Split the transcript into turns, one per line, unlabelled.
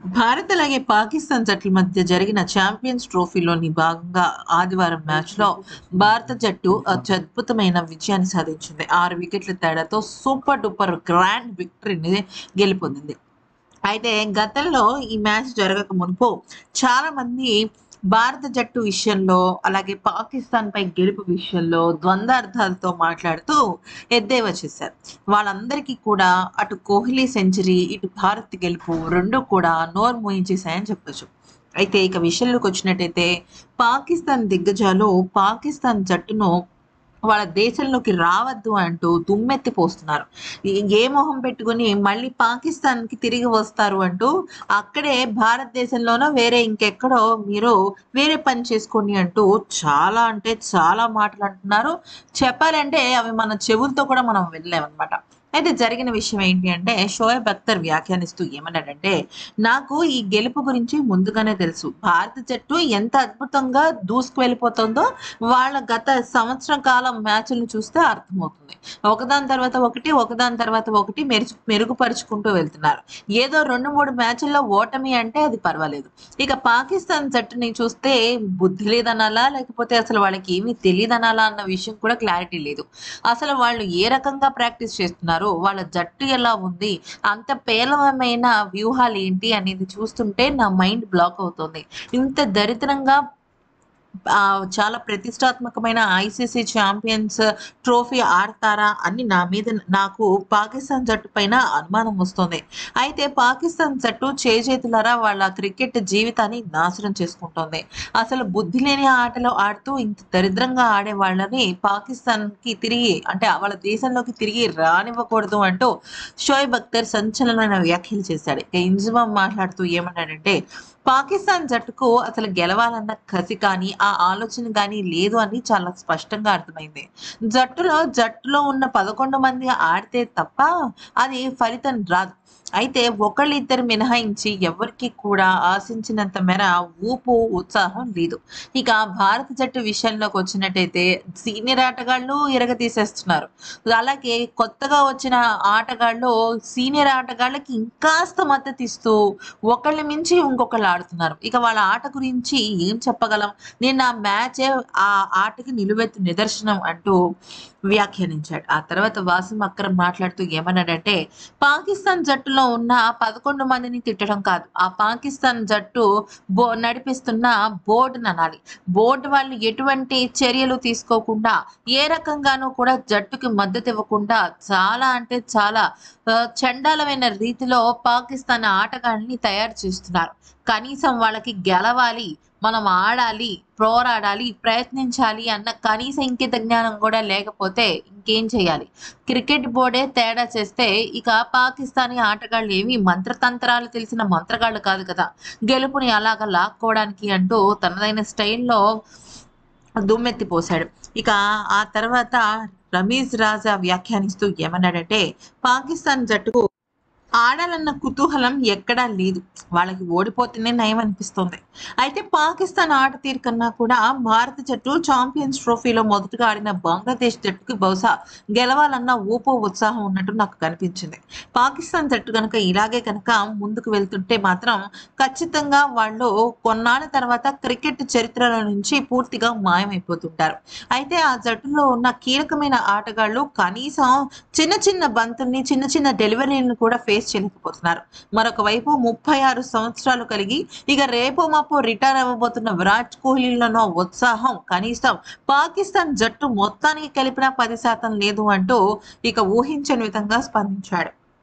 భారత్ అలాగే పాకిస్తాన్ జట్ల మధ్య జరిగిన ఛాంపియన్స్ ట్రోఫీలోని భాగంగా ఆదివారం మ్యాచ్‌లో భారత జట్టు అత్యద్భుతమైన విజయాన్ని సాధించింది. 6 వికెట్ల తేడాతో సూపర్ డూపర్ గ్రాండ్ విక్టరీని గెలుపొందింది. అయితే గతంలో ఈ మ్యాచ్ జరగక మునుపు చాలామంది భారత జట్టు విషయంలో, అలాగే పాకిస్తాన్‌పై గెలుపు విషయంలో ద్వంద్వార్థాలతో మాట్లాడుతూ ఎద్దేవా చేశారు. వాళ్ళందరికీ కూడా అటు కోహ్లీ సెంచరీ, ఇటు భారత్ గెలుపు 2 కూడా నోరు మూయించేశాయని చెప్పొచ్చు. అయితే ఇక విషయంలోకొచ్చినట్టయితే పాకిస్తాన్ దిగ్గజాలు పాకిస్తాన్ జట్టును వాళ్ళ దేశంలోకి రావద్దు అంటూ దుమ్మెత్తి పోస్తున్నారు. ఏ మొహం పెట్టుకొని మళ్ళీ పాకిస్తాన్‌కి తిరిగి వస్తారు అంటూ అక్కడే భారతదేశంలోనో వేరే ఇంకెక్కడో మీరు వేరే పని చేసుకోండి అంటూ చాలా అంటే చాలా మాటలంటున్నారు. చెప్పాలంటే అవి మన చెవులతో కూడా మనం వినలేమనమాట. అయితే జరిగిన విషయం ఏంటి అంటే షోయబ్ అఖ్తర్ వ్యాఖ్యానిస్తూ ఏమన్నాడంటే, "నాకు ఈ గెలుపు గురించి ముందుగానే తెలుసు. భారత జట్టు ఎంత అద్భుతంగా దూసుకు వెళ్ళిపోతుందో వాళ్ళ గత సంవత్సరం కాలం మ్యాచ్‌లను చూస్తే అర్థమవుతుంది. ఒకదాని తర్వాత ఒకటి, ఒకదాని తర్వాత ఒకటి మెరుగుపరుచుకుంటూ వెళ్తున్నారు. ఏదో 2, 3 మ్యాచ్‌ల్లో ఓటమి అంటే అది పర్వాలేదు. ఇక పాకిస్తాన్ జట్టుని చూస్తే బుద్ధి లేదనాలా? లేకపోతే అసలు వాళ్ళకి ఏమీ తెలీదనాలా అన్న విషయం కూడా క్లారిటీ లేదు. అసలు వాళ్ళు ఏ రకంగా ప్రాక్టీస్ చేస్తున్నారు? వాళ్ళ జట్టు ఎలా ఉంది? అంత పేలవమైన వ్యూహాలేంటి అనేది చూస్తుంటే నా మైండ్ బ్లాక్ అవుతుంది. ఇంత దరిద్రంగా చాలా ప్రతిష్టాత్మకమైన ఐసీసీ ఛాంపియన్స్ ట్రోఫీ ఆడతారా అని నాకు పాకిస్తాన్ జట్టు పైన అనుమానం వస్తుంది. అయితే పాకిస్తాన్ జట్టు చేజేతులారా వాళ్ళ క్రికెట్ జీవితాన్ని నాశనం చేసుకుంటోంది. అసలు బుద్ధి లేని ఆటలు ఆడుతూ ఇంత దరిద్రంగా ఆడే వాళ్ళని పాకిస్తాన్‌కి తిరిగి అంటే వాళ్ళ దేశంలోకి తిరిగి రానివ్వకూడదు అంటూ షోయబ్ అఖ్తర్ సంచలనమైన వ్యాఖ్యలు చేశాడు. ఇక ఇంజమామ్ మాట్లాడుతూ ఏమన్నాడంటే, పాకిస్తాన్ జట్టుకు అసలు గెలవాలన్న కసి కానీ, ఆ ఆలోచన గానీ లేదు అని చాలా స్పష్టంగా అర్థమైంది. జట్టులో ఉన్న 11 మంది ఆడితే తప్ప అది ఫలితం రాదు. అయితే ఒకళ్ళిద్దరు మినహాయించి ఎవరికీ కూడా ఆశించినంత మేర ఊపు, ఉత్సాహం లేదు. ఇక భారత జట్టు విషయంలోకొచ్చినట్టయితే సీనియర్ ఆటగాళ్ళు ఇరగదీసేస్తున్నారు. అలాగే కొత్తగా వచ్చిన ఆటగాళ్ళు సీనియర్ ఆటగాళ్ళకి ఇంకాస్త మద్దతిస్తూ ఒకళ్ళ మించి ఇంకొకళ్ళు ఆడుతున్నారు. ఇక వాళ్ళ ఆట గురించి ఏం చెప్పగలం? నిన్న మ్యాచే ఆ ఆటకి నిలువెత్తు నిదర్శనం అంటూ వ్యాఖ్యానించాడు. ఆ తర్వాత వాసిం అక్రమ్ మాట్లాడుతూ ఏమన్నాడంటే, పాకిస్తాన్ జట్టులో ఉన్న 11 మందిని తిట్టడం కాదు. ఆ పాకిస్తాన్ జట్టు నడిపిస్తున్న బోర్డుననాలి. బోర్డు వాళ్ళు ఎటువంటి చర్యలు తీసుకోకుండా, ఏ రకంగానూ కూడా జట్టుకి మద్దతివ్వకుండా చాలా అంటే చాలా చండాలమైన రీతిలో పాకిస్తాన్ ఆటగాళ్ళని తయారు చేస్తున్నారు. కనీసం వాళ్ళకి గెలవాలి, మనం ఆడాలి, పోరాడాలి, ప్రయత్నించాలి అన్న కనీస ఇంకిత జ్ఞానం కూడా లేకపోతే ఇంకేం చేయాలి? క్రికెట్ బోర్డే తేడా చేస్తే ఇక పాకిస్తానీ ఆటగాళ్ళు ఏమి మంత్రతంత్రాలు తెలిసిన మంత్రగాళ్ళు కాదు కదా! గెలుపుని అలాగా లాక్కోవడానికి అంటూ తనదైన స్టైల్‌లో దుమ్మెత్తిపోశాడు. ఇక ఆ తర్వాత రమీజ్ రాజా వ్యాఖ్యానిస్తూ ఏమన్నాడంటే, పాకిస్తాన్ జట్టుకు ఆడాలన్న కుతూహలం ఎక్కడా లేదు. వాళ్ళకి ఓడిపోతేనే నయం అనిపిస్తోంది. అయితే పాకిస్తాన్ ఆట తీరు కన్నా కూడా భారత జట్టు ఛాంపియన్స్ ట్రోఫీలో మొదటగా ఆడిన బంగ్లాదేశ్ జట్టుకి బహుశా గెలవాలన్న ఊపు, ఉత్సాహం ఉన్నట్టు నాకు కనిపించింది. పాకిస్తాన్ జట్టు గనక ఇలాగే గనక ముందుకు వెళ్తుంటే మాత్రం ఖచ్చితంగా వాళ్ళు కొన్నాళ్ళ తర్వాత క్రికెట్ చరిత్రలో నుంచి పూర్తిగా మాయమైపోతుంటారు. అయితే ఆ జట్టులో ఉన్న కీలకమైన ఆటగాళ్ళు కనీసం చిన్న చిన్న బంతుల్ని, చిన్న చిన్న డెలివరీలను కూడా ఫేస్ చేయలేకపోతున్నారు. మరొక వైపు 36 సంవత్సరాలు కలిగి ఇక రేపో మాపో రిటైర్ అవ్వబోతున్న విరాట్ కోహ్లీలోనో ఉత్సాహం కనీసం పాకిస్తాన్ జట్టు మొత్తానికి కలిపినా 10% లేదు అంటూ ఇక ఊహించని విధంగా స్పందించాడు.